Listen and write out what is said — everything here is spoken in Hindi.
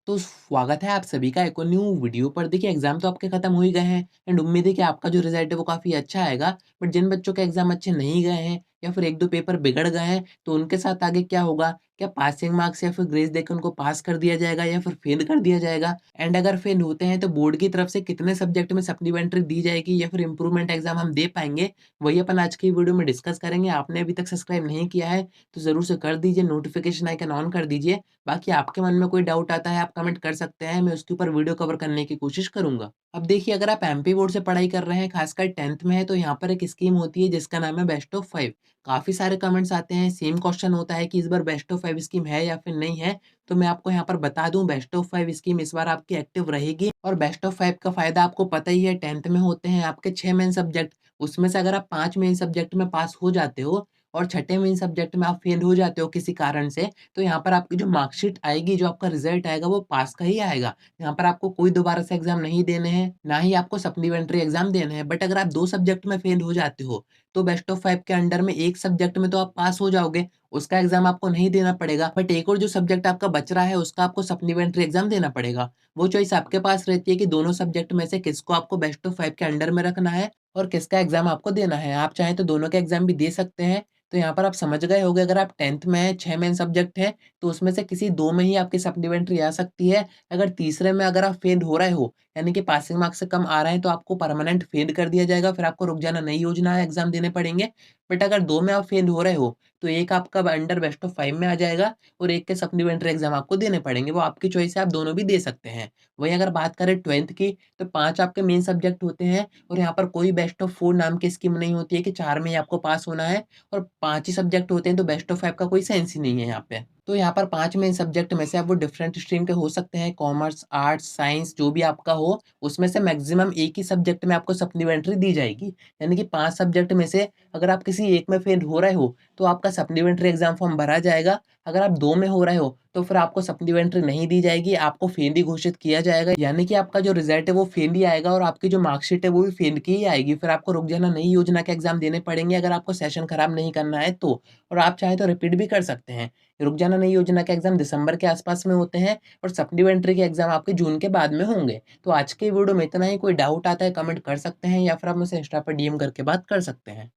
तो स्वागत है आप सभी का एक और न्यू वीडियो पर। देखिए एग्जाम तो आपके खत्म हो ही गए हैं एंड उम्मीद है कि आपका जो रिजल्ट है वो काफ़ी अच्छा आएगा। बट जिन बच्चों के एग्जाम अच्छे नहीं गए हैं या फिर 1-2 पेपर बिगड़ गए हैं, तो उनके साथ आगे क्या होगा? क्या पासिंग मार्क्स या फिर ग्रेस देकर उनको पास कर दिया जाएगा या फिर फेल कर दिया जाएगा? एंड अगर फेल होते हैं तो बोर्ड की तरफ से कितने सब्जेक्ट में सप्लीमेंट्री दी जाएगी या फिर इम्प्रूवमेंट एग्जाम हम दे पाएँगे? वही अपन आज की वीडियो में डिस्कस करेंगे। आपने अभी तक सब्सक्राइब नहीं किया है तो ज़रूर से कर दीजिए, नोटिफिकेशन आइकन ऑन कर दीजिए। बाकी आपके मन में कोई डाउट आता है आप कमेंट कर सकते हैं, मैं उसके ऊपर वीडियो कवर करने की कोशिश करूँगा। अब देखिए अगर आप एमपी बोर्ड से पढ़ाई कर रहे हैं, खासकर 10th में है, तो यहाँ पर एक स्कीम होती है जिसका नाम है बेस्ट ऑफ 5। काफ़ी सारे कमेंट्स आते हैं, सेम क्वेश्चन होता है कि इस बार बेस्ट ऑफ 5 स्कीम है या फिर नहीं है। तो मैं आपको यहाँ पर बता दूँ, बेस्ट ऑफ 5 स्कीम इस बार आपकी एक्टिव रहेगी और बेस्ट ऑफ 5 का फ़ायदा आपको पता ही है। 10th में होते हैं आपके 6 मेन सब्जेक्ट, उसमें से अगर आप 5 मेन सब्जेक्ट में पास हो जाते हो और छठे मेन सब्जेक्ट में आप फेल हो जाते हो किसी कारण से, तो यहाँ पर आपकी जो मार्कशीट आएगी, जो आपका रिज़ल्ट आएगा वो पास का ही आएगा। यहाँ पर आपको कोई दोबारा से एग्ज़ाम नहीं देने हैं, ना ही आपको सप्लीमेंट्री एग्ज़ाम देने हैं। बट अगर आप 2 सब्जेक्ट में फेल हो जाते हो, तो बेस्ट ऑफ 5 के अंडर में 1 सब्जेक्ट में तो आप पास हो जाओगे, उसका एग्ज़ाम आपको नहीं देना पड़ेगा। बट एक और जो सब्जेक्ट आपका बच रहा है, उसका आपको सप्लीमेंट्री एग्ज़ाम देना पड़ेगा। वो चॉइस आपके पास रहती है कि दोनों सब्जेक्ट में से किसको आपको बेस्ट ऑफ 5 के अंडर में रखना है और किसका एग्ज़ाम आपको देना है। आप चाहें तो दोनों के एग्ज़ाम भी दे सकते हैं। तो यहाँ पर आप समझ गए होंगे, अगर आप 10th में हैं, 6 मेन सब्जेक्ट हैं, तो उसमें से किसी 2 में ही आपकी सप्लीमेंट्री आ सकती है। अगर तीसरे में अगर आप फेल हो रहे हो, यानी कि पासिंग मार्क्स से कम आ रहे हैं, तो आपको परमानेंट फेल कर दिया जाएगा, फिर आपको रुक जाना, नई योजना एग्ज़ाम देने पड़ेंगे। बट अगर 2 में आप फेल हो रहे हो, तो एक आपका अंडर बेस्ट ऑफ 5 में आ जाएगा और एक के सप्लीमेंट्री एग्ज़ाम आपको देने पड़ेंगे, वो आपकी चॉइस है, आप दोनों भी दे सकते हैं। वहीं अगर बात करें 12th की, तो 5 आपके मेन सब्जेक्ट होते हैं और यहाँ पर कोई बेस्ट ऑफ 4 नाम की स्कीम नहीं होती है कि 4 में ही आपको पास होना है और 5 ही सब्जेक्ट होते हैं, तो बेस्ट ऑफ 5 का कोई सेंस ही नहीं है यहाँ पे। तो यहाँ पर 5 मेन सब्जेक्ट में से अब वो डिफरेंट स्ट्रीम के हो सकते हैं, कॉमर्स, आर्ट्स, साइंस जो भी आपका हो, उसमें से मैक्सिमम एक ही सब्जेक्ट में आपको सप्लीमेंट्री दी जाएगी। यानी कि 5 सब्जेक्ट में से अगर आप किसी एक में फेल हो रहे हो, तो आपका सप्लीमेंट्री एग्ज़ाम फॉर्म भरा जाएगा। अगर आप 2 में हो रहे हो, तो फिर आपको सप्लीमेंट्री नहीं दी जाएगी, आपको फेल ही घोषित किया जाएगा। यानी कि आपका जो रिज़ल्ट है वो फेल ही आएगा और आपकी जो मार्कशीट है वो भी फेल की ही आएगी। फिर आपको रुक जाना, नई योजना के एग्ज़ाम देने पड़ेंगे अगर आपको सेशन खराब नहीं करना है तो। और आप चाहें तो रिपीट भी कर सकते हैं। रुक जाना, नई योजना के एग्ज़ाम दिसंबर के आस-पास में होते हैं और सप्लीमेंट्री के एग्ज़ाम आपके जून के बाद में होंगे। तो आज के वीडियो में इतना ही। कोई डाउट आता है कमेंट कर सकते हैं या फिर आप मुझसे इंस्टा पर डीएम करके बात कर सकते हैं।